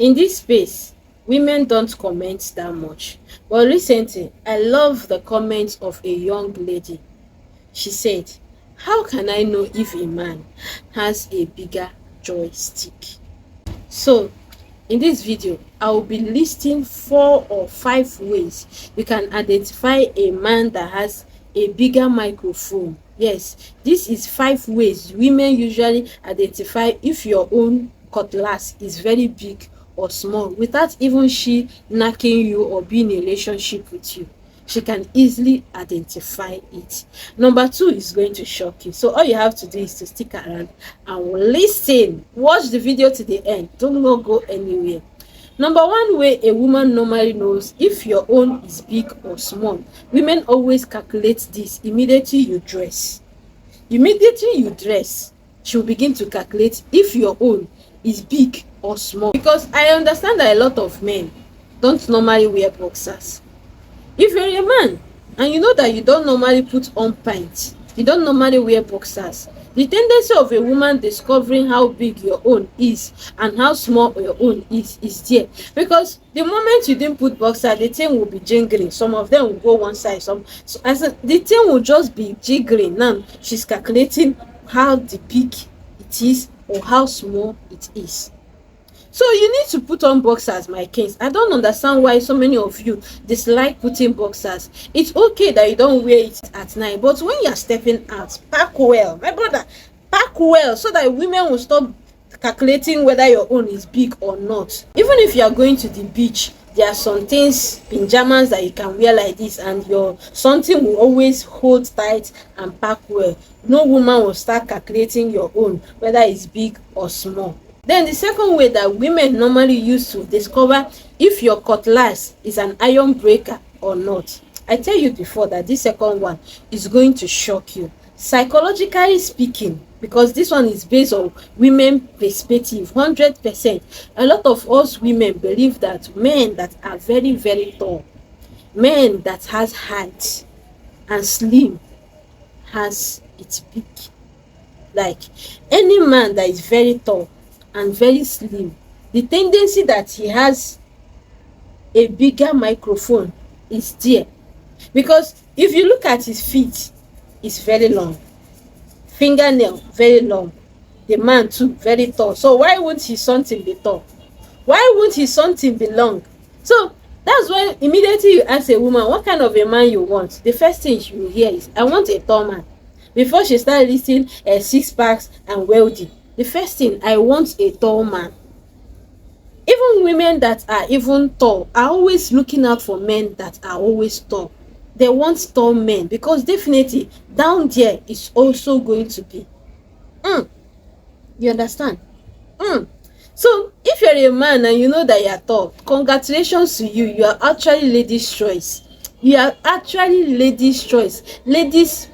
In this space, women don't comment that much. But recently, I love the comments of a young lady. She said, "How can I know if a man has a bigger joystick?" So, in this video, I will be listing 4 or 5 ways you can identify a man that has a bigger microphone. Yes, this is 5 ways women usually identify if your own cutlass is very big or small without even she knocking you or being in a relationship with you. She can easily identify it. Number 2 is going to shock you. So all you have to do is to stick around and listen. Watch the video to the end. Don't not go anywhere. Number 1 way a woman normally knows if your own is big or small. Women always calculate this immediately you dress. Immediately you dress, she will begin to calculate if your own is big or small. Because I understand that a lot of men don't normally wear boxers. If you're a man and you know that you don't normally put on pants, you don't normally wear boxers, the tendency of a woman discovering how big your own is and how small your own is there. Because the moment you didn't put boxer, the thing will be jiggling. Some of them will go one side, the thing will just be jiggling. Now she's calculating how big it is or how small it is. So you need to put on boxers, my kings. I don't understand why so many of you dislike putting boxers. It's okay that you don't wear it at night, but when you're stepping out, pack well, my brother, pack well, so that women will stop calculating whether your own is big or not. Even if you are going to the beach, there are some things, pajamas, that you can wear like this, and your something will always hold tight and pack well. No woman will start calculating your own whether it's big or small. Then the second way that women normally use to discover if your cutlass is an iron breaker or not. I tell you before that this second one is going to shock you. Psychologically speaking, because this one is based on women perspective, 100%. A lot of us women believe that men that are very, very tall, men that has height and slim, has it big. Like any man that is very tall and very slim, the tendency that he has a bigger microphone is there. Because if you look at his feet, it's very long, fingernail very long, the man too very tall. So why won't his something be tall? Why won't his something be long? So that's when immediately you ask a woman what kind of a man you want, the first thing you hear is, I want a tall man. Before she start listing 6 packs and wealthy, the first thing, I want a tall man. Even women that are even tall are always looking out for men that are always tall. They want tall men because definitely down there is also going to be. You understand? So if you're a man and you know that you're tall, congratulations to you. You are actually ladies' choice. You are actually ladies' choice. Ladies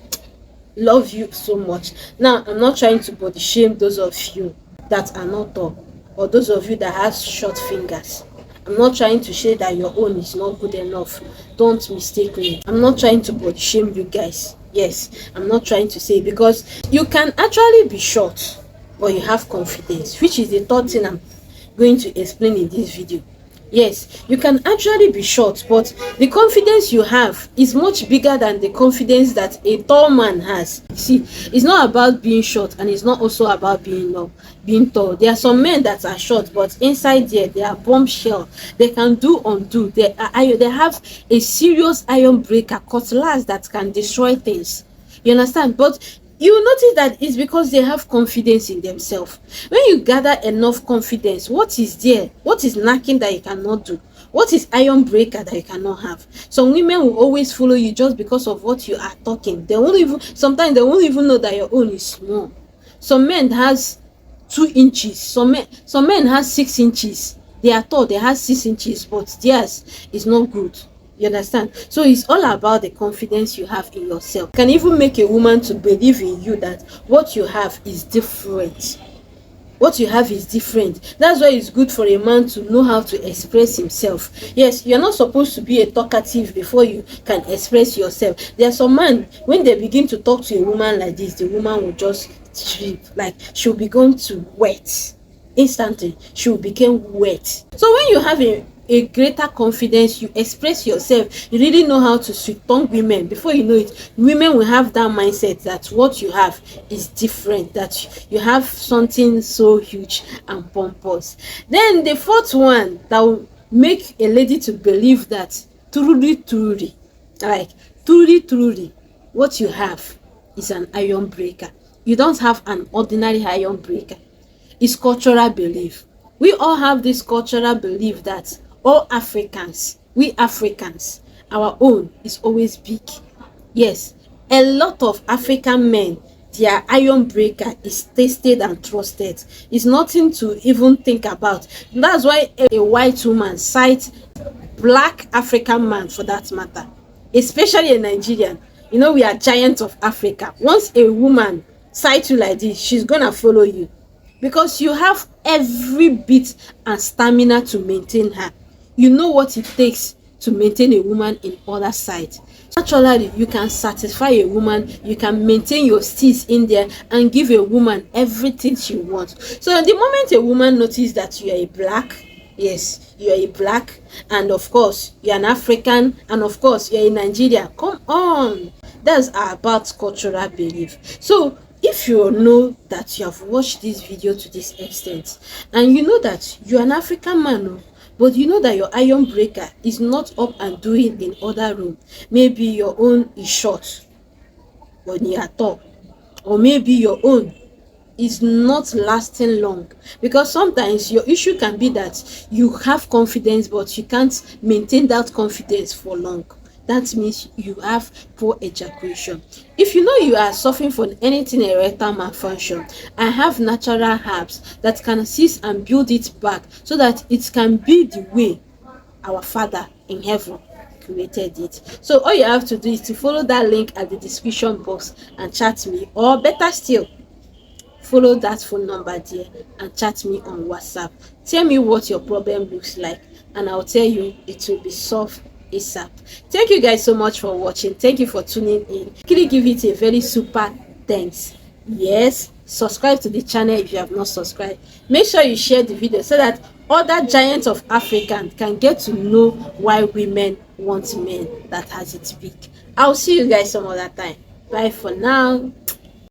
love you so much. Now I'm not trying to body shame those of you that are not tall or those of you that have short fingers. I'm not trying to say that your own is not good enough. Don't mistake me. I'm not trying to body shame you guys. Yes, I'm not trying to say, because you can actually be short but you have confidence, which is the third thing I'm going to explain in this video. Yes, you can actually be short, but the confidence you have is much bigger than the confidence that a tall man has. See, it's not about being short, and it's not also about being tall. There are some men that are short, but inside there, they are bombshell. They can do undo. They have a serious iron breaker, cutlass that can destroy things. You understand? But you notice that it's because they have confidence in themselves. When you gather enough confidence, what is there? What is lacking that you cannot do? What is iron breaker that you cannot have? Some women will always follow you just because of what you are talking. Sometimes they won't even know that your own is small. Some men has 2 inches. Some men has 6 inches. They are tall, they have 6 inches, but theirs is not good. You understand? So it's all about the confidence you have in yourself. Can even make a woman to believe in you that what you have is different. What you have is different. That's why it's good for a man to know how to express himself. Yes, you're not supposed to be a talkative before you can express yourself. There are some men, when they begin to talk to a woman like this, the woman will just trip, like she'll begin to wet. instantly she will become wet. So when you have a greater confidence, you express yourself, you really know how to sweet tongue women. Before you know it, women will have that mindset that what you have is different, that you have something so huge and pompous. Then the fourth one that will make a lady to believe that truly, like truly what you have is an iron breaker. You don't have an ordinary iron breaker. It's cultural belief. We all have this cultural belief that all Africans, we Africans, our own is always big. Yes, a lot of African men, their iron breaker is tasted and trusted. It's nothing to even think about. That's why a white woman cites black African man, for that matter, especially a Nigerian. You know, we are giants of Africa. Once a woman sights you like this, she's gonna follow you because you have every bit and stamina to maintain her. You know what it takes to maintain a woman in other side. Naturally, you can satisfy a woman, you can maintain your steez in there and give a woman everything she wants. So the moment a woman notices that you are a black, yes, you are a black, and of course you are an African, and of course you are a Nigerian, come on, that's about cultural belief. So if you know that you have watched this video to this extent and you know that you are an African man, oh, but you know that your iron breaker is not up and doing in other room, maybe your own is short or near top, or maybe your own is not lasting long, because sometimes your issue can be that you have confidence but you can't maintain that confidence for long. That means you have poor ejaculation. If you know you are suffering from anything erectile malfunction, I have natural herbs that can assist and build it back so that it can be the way our Father in heaven created it. So all you have to do is to follow that link at the description box and chat me, or better still, follow that phone number there and chat me on WhatsApp. Tell me what your problem looks like and I'll tell you it will be solved ASAP. Thank you guys so much for watching. Thank you for tuning in. Really give it a very super thanks. Yes, subscribe to the channel if you have not subscribed. Make sure you share the video so that other giants of Africa can get to know why women want men that has it big. I'll see you guys some other time. Bye for now.